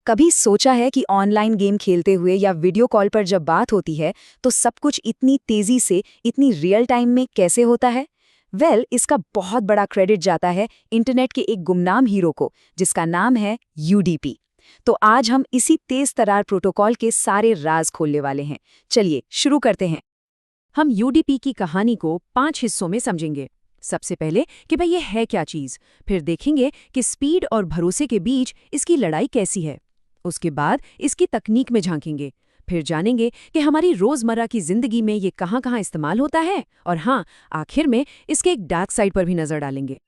कभी सोचा है कि ऑनलाइन गेम खेलते हुए या वीडियो कॉल पर जब बात होती है तो सब कुछ इतनी तेजी से, इतनी रियल टाइम में कैसे होता है? इसका बहुत बड़ा क्रेडिट जाता है इंटरनेट के एक गुमनाम हीरो को, जिसका नाम है यूडीपी। तो आज हम इसी तेज तरार प्रोटोकॉल के सारे राज खोलने वाले हैं। चलिए शुरू करते हैं। हम यूडीपी की कहानी को 5 हिस्सों में समझेंगे। सबसे पहले कि भाई ये है क्या चीज़, फिर देखेंगे कि स्पीड और भरोसे के बीच इसकी लड़ाई कैसी है। उसके बाद इसकी तकनीक में झांकेंगे, फिर जानेंगे कि हमारी रोज़मर्रा की ज़िंदगी में ये कहाँ-कहाँ इस्तेमाल होता है, और हाँ, आखिर में इसके एक डार्क साइड पर भी नज़र डालेंगे।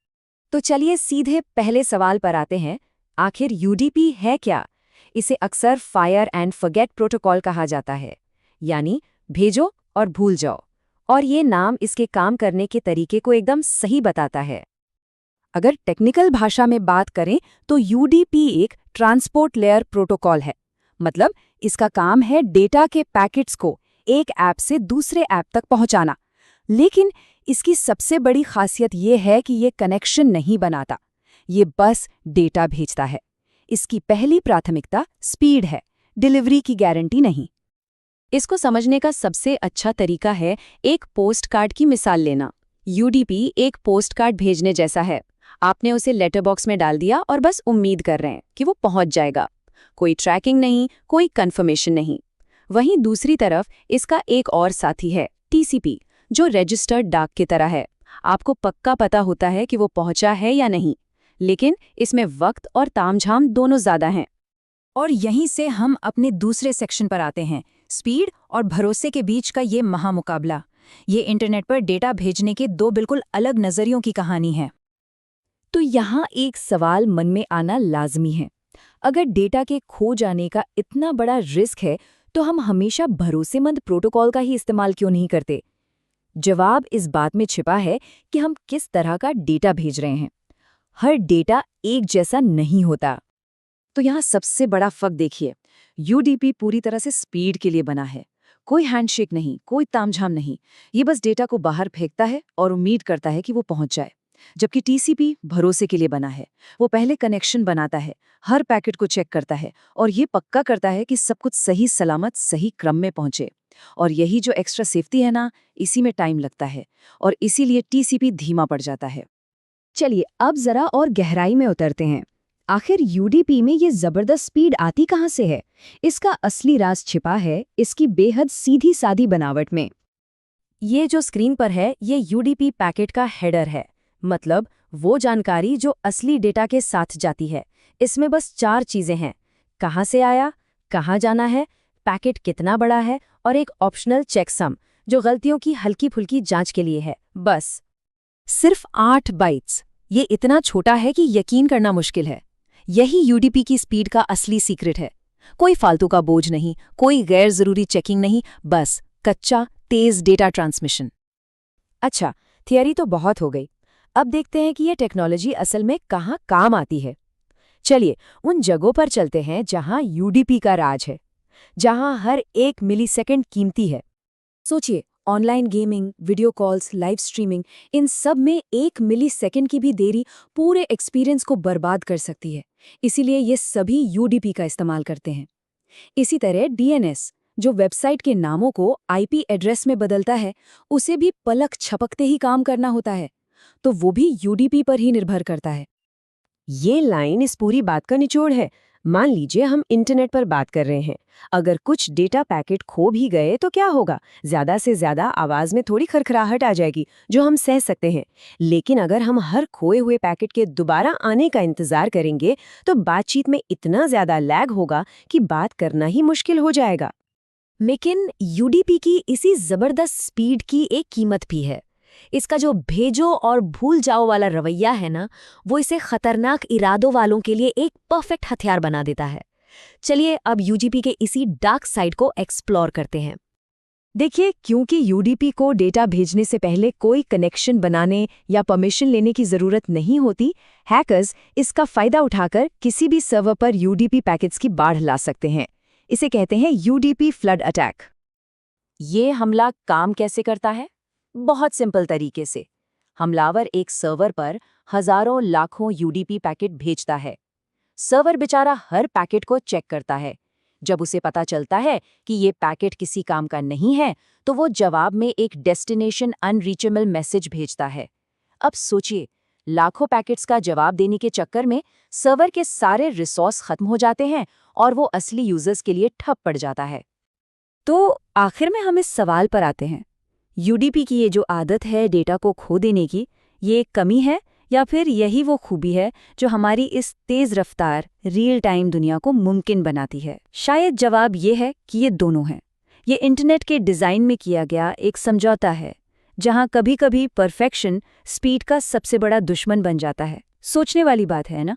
तो चलिए सीधे पहले सवाल पर आते हैं। आखिर यूडीपी है क्या? इसे अक्सर फायर एंड फॉरगेट प्रोटोकॉल कहा जाता है, यानी भेजो और भूल जाओ। और ये नाम इसके काम करने के तरीके को एकदम सही बताता है। अगर टेक्निकल भाषा में बात करें तो यूडीपी एक ट्रांसपोर्ट लेयर प्रोटोकॉल है। मतलब इसका काम है डेटा के पैकेट्स को एक ऐप से दूसरे ऐप तक पहुंचाना। लेकिन इसकी सबसे बड़ी खासियत ये है कि ये कनेक्शन नहीं बनाता, ये बस डेटा भेजता है। इसकी पहली प्राथमिकता स्पीड है, डिलीवरी की गारंटी नहीं। इसको समझने का सबसे अच्छा तरीका है एक पोस्ट कार्ड की मिसाल लेना। यूडीपी एक पोस्ट कार्ड भेजने जैसा है। आपने उसे लेटर बॉक्स में डाल दिया और बस उम्मीद कर रहे हैं कि वो पहुंच जाएगा। कोई ट्रैकिंग नहीं, कोई कंफर्मेशन नहीं। वहीं दूसरी तरफ इसका एक और साथी है, टीसीपी, जो रजिस्टर्ड डाक की तरह है। आपको पक्का पता होता है कि वो पहुंचा है या नहीं, लेकिन इसमें वक्त और तामझाम दोनों ज़्यादा हैं। और यहीं से हम अपने दूसरे सेक्शन पर आते हैं, स्पीड और भरोसे के बीच का ये महामुकाबला। ये इंटरनेट पर डेटा भेजने के दो बिल्कुल अलग नज़रियों की कहानी है। तो यहाँ एक सवाल मन में आना लाजमी है। अगर डेटा के खो जाने का इतना बड़ा रिस्क है, तो हम हमेशा भरोसेमंद प्रोटोकॉल का ही इस्तेमाल क्यों नहीं करते? जवाब इस बात में छिपा है कि हम किस तरह का डेटा भेज रहे हैं। हर डेटा एक जैसा नहीं होता। तो यहाँ सबसे बड़ा फर्क देखिए, यूडीपी पूरी तरह से स्पीड के लिए बना है। कोई हैंडशेक नहीं, कोई तामझाम नहीं। ये बस डेटा को बाहर फेंकता है और उम्मीद करता है कि वो पहुंच जाए। जबकि टीसीपी भरोसे के लिए बना है। वो पहले कनेक्शन बनाता है, हर पैकेट को चेक करता है और ये पक्का करता है कि सब कुछ सही सलामत सही क्रम में पहुंचे। और यही जो एक्स्ट्रा सेफ्टी है ना, इसी में टाइम लगता है और इसीलिए टीसीपी धीमा पड़ जाता है। चलिए अब जरा और गहराई में उतरते हैं। आखिर यूडीपी में ये जबरदस्त स्पीड आती कहाँ से है? इसका असली राज छिपा है इसकी बेहद सीधी सादी बनावट में। ये जो स्क्रीन पर है, ये यूडीपी पैकेट का हेडर है। मतलब वो जानकारी जो असली डेटा के साथ जाती है। इसमें बस 4 चीजें हैं: कहाँ से आया, कहाँ जाना है, पैकेट कितना बड़ा है, और एक ऑप्शनल चेकसम जो गलतियों की हल्की फुल्की जांच के लिए है। बस सिर्फ 8 बाइट्स। ये इतना छोटा है कि यकीन करना मुश्किल है। यही यूडीपी की स्पीड का असली सीक्रेट है। कोई फालतू का बोझ नहीं, कोई गैर जरूरी चेकिंग नहीं, बस कच्चा तेज डेटा ट्रांसमिशन। अच्छा, थियरी तो बहुत हो गई। अब देखते हैं कि ये टेक्नोलॉजी असल में कहाँ काम आती है। चलिए उन जगहों पर चलते हैं जहां यूडीपी का राज है, जहां हर एक मिलीसेकंड कीमती है। सोचिए, online gaming, video calls, live streaming, इन सब में 1 मिलीसेकंड की भी देरी पूरे एक्सपीरियंस को बर्बाद कर सकती है। इसीलिए ये सभी यूडीपी का इस्तेमाल करते हैं। इसी तरह डीएनएस, जो वेबसाइट के नामों को आईपी एड्रेस में बदलता है, उसे भी पलक झपकते ही काम करना होता है। तो वो भी यूडीपी पर ही निर्भर करता है। ये लाइन इस पूरी बात का निचोड़ है। मान लीजिए हम इंटरनेट पर बात कर रहे हैं। अगर कुछ डेटा पैकेट खो भी गए तो क्या होगा? ज्यादा से ज्यादा आवाज में थोड़ी खरखराहट आ जाएगी, जो हम सह सकते हैं। लेकिन अगर हम हर खोए हुए पैकेट के दोबारा आने का इंतजार करेंगे तो बातचीत में इतना ज्यादा लैग होगा कि बात करना ही मुश्किल हो जाएगा। लेकिन यूडीपी की इसी जबरदस्त स्पीड की एक कीमत भी है। इसका जो भेजो और भूल जाओ वाला रवैया है ना, वो इसे खतरनाक इरादों वालों के लिए एक परफेक्ट हथियार बना देता है। चलिए अब यूडीपी के इसी डार्क साइड को एक्सप्लोर करते हैं। देखिए, क्योंकि यूडीपी को डेटा भेजने से पहले कोई कनेक्शन बनाने या परमिशन लेने की जरूरत नहीं होती, हैकर्स इसका फायदा उठाकर किसी भी सर्वर पर यूडीपी पैकेट्स की बाढ़ ला सकते हैं। इसे कहते हैं यूडीपी फ्लड अटैक। ये हमला काम कैसे करता है? बहुत सिंपल तरीके से। हमलावर एक सर्वर पर हजारों लाखों यूडीपी पैकेट भेजता है। सर्वर बेचारा हर पैकेट को चेक करता है। जब उसे पता चलता है कि ये पैकेट किसी काम का नहीं है, तो वो जवाब में एक डेस्टिनेशन अनरीचेबल मैसेज भेजता है। अब सोचिए, लाखों पैकेट्स का जवाब देने के चक्कर में सर्वर के सारे रिसोर्स खत्म हो जाते हैं और वो असली यूजर्स के लिए ठप पड़ जाता है। तो आखिर में हम इस सवाल पर आते हैं, यूडीपी की ये जो आदत है डेटा को खो देने की, ये एक कमी है या फिर यही वो खूबी है जो हमारी इस तेज रफ्तार रियल टाइम दुनिया को मुमकिन बनाती है? शायद जवाब ये है कि ये दोनों हैं। ये इंटरनेट के डिज़ाइन में किया गया एक समझौता है, जहां कभी-कभी परफेक्शन स्पीड का सबसे बड़ा दुश्मन बन जाता है। सोचने वाली बात है ना?